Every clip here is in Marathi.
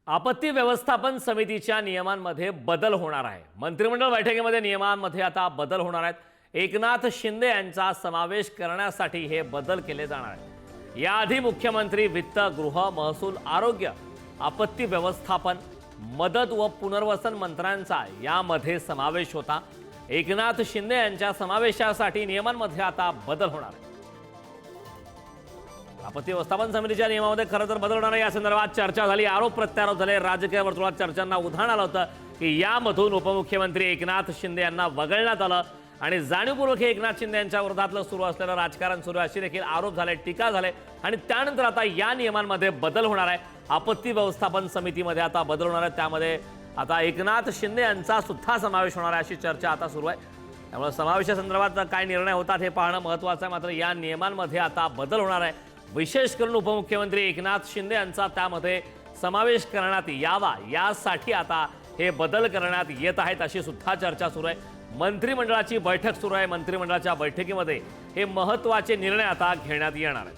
आपत्ती व्यवस्थापन समितीच्या नियमांमध्ये बदल होणार आहे। मंत्रिमंडळ बैठकीमध्ये नियमांमध्ये आता बदल होणार आहेत। एकनाथ शिंदे यांचा समावेश करण्यासाठी हे बदल केले जाणार आहेत। याआधी मुख्यमंत्री, वित्त, गृह, महसूल, आरोग्य, आपत्ती व्यवस्थापन, मदत व पुनर्वसन मंत्र्यांचा यामध्ये समावेश होता। एकनाथ शिंदे यांच्या समावेशासाठी नियमांमध्ये आता बदल होणार आहे। आपत्ती व्यवस्थापन समितीच्या नियमामध्ये खरं तर बदल होणार, या संदर्भात चर्चा झाली, आरोप प्रत्यारोप झाले। राजकीय वर्तुळात चर्चांना उधाण आलं होतं की यामधून उपमुख्यमंत्री एकनाथ शिंदे यांना वगळण्यात आलं आणि जाणीवपूर्वक हे एकनाथ शिंदे यांच्या विरोधातलं सुरू असलेलं राजकारण सुरू आहे, असे देखील आरोप झाले, टीका झाले। आणि त्यानंतर आता या नियमांमध्ये बदल होणार आहे। आपत्ती व्यवस्थापन समितीमध्ये आता बदल होणार आहे। त्यामध्ये आता एकनाथ शिंदे यांचा सुद्धा समावेश होणार आहे, अशी चर्चा आता सुरू आहे। त्यामुळे समावेशासंदर्भात काय निर्णय होतात हे पाहणं महत्त्वाचं आहे। मात्र या नियमांमध्ये आता बदल होणार आहे। विशेष करून उपमुख्यमंत्री एकनाथ शिंदे यांचा त्यामध्ये समावेश करण्यात यावा यासाठी आता हे बदल करण्यात येत आहेत, अशी सुद्धा चर्चा सुरू आहे। मंत्रिमंडळाची बैठक सुरू आहे। मंत्रिमंडळाच्या बैठकीमध्ये हे महत्त्वाचे निर्णय आता घेण्यात येणार आहेत।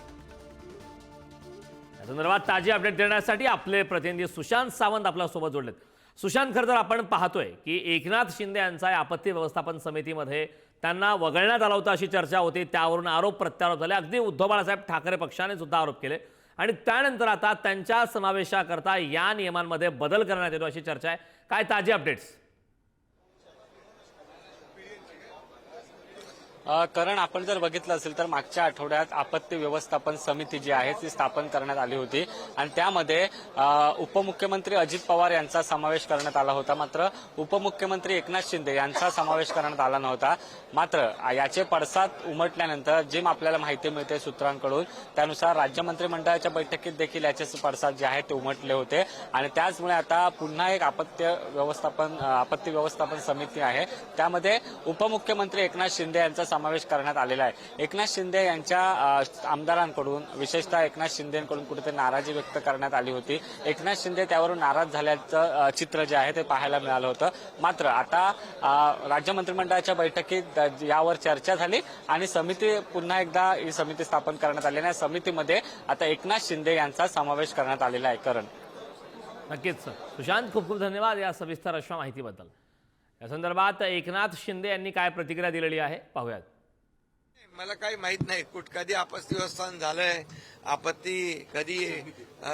या संदर्भात ताजी अपडेट देण्यासाठी आपले प्रतिनिधी सुशांत सावंत आपल्यासोबत जोडलेत। सुशांत, खरं तर आपण पाहतोय की एकनाथ शिंदे यांचा आपत्ती व्यवस्थापन समितीमध्ये त्यांना वगळण्यात आला होता, अशी चर्चा होती। त्यावरून आरोप प्रत्यारोप झाले। अगदी उद्धव बाळासाहेब ठाकरे पक्षाने सुद्धा आरोप केले आणि त्यानंतर आता त्यांच्या समावेशाकरता या नियमांमध्ये बदल करण्यात येतो, अशी चर्चा आहे। काय ताजी अपडेट्स? करण, आपण जर बघितलं असेल तर मागच्या आठवड्यात आपत्ती व्यवस्थापन समिती जी आहे ती स्थापन करण्यात आली होती आणि त्यामध्ये उपमुख्यमंत्री अजित पवार यांचा समावेश करण्यात आला होता। मात्र उपमुख्यमंत्री एकनाथ शिंदे यांचा समावेश करण्यात आला नव्हता। मात्र याचे पडसाद उमटल्यानंतर जी आपल्याला माहिती मिळते सूत्रांकडून, त्यानुसार राज्य मंत्रिमंडळाच्या बैठकीत देखील याचे पडसाद जे आहेत ते उमटले होते आणि त्याचमुळे आता पुन्हा एक आपत्ती व्यवस्थापन समिती आहे, त्यामध्ये उपमुख्यमंत्री एकनाथ शिंदे यांचा समावेश करण्यात आलेला आहे। एकनाथ शिंदे यांच्या आमदारांकडून, विशेषतः एकनाथ शिंदेकडून कुठेतरी नाराजी व्यक्त करण्यात आली होती। एकनाथ शिंदे त्यावरून नाराज झाल्याचं चित्र जे आहे ते पाहायला मिळालं होतं। मात्र आता राज्य मंत्रिमंडळाच्या बैठकीत यावर चर्चा झाली आणि समिती पुन्हा एकदा ही समिती स्थापन करण्यात आली आणि या समितीमध्ये आता एकनाथ शिंदे यांचा समावेश करण्यात आलेला आहे। करण, नक्कीच सुशांत, खूप खूप धन्यवाद या सविस्तर अशा माहितीबद्दल। या संदर्भात एकनाथ शिंदे यांनी काय प्रतिक्रिया दिलेली आहे पाहूयात। मला काही माहित नाही कधी आपत्ती व्यवस्थापन झालंय, आपत्ती कधी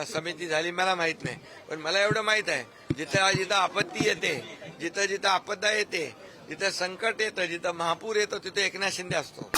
समिती झाली मला माहित नाही। पण मला एवढं माहित आहे, जिथं जिथं आपत्ती येते, जिथं जिथं आपदा येते, जिथं संकट येतं, जिथं महापूर येतो, तिथे एकनाथ शिंदे असतो।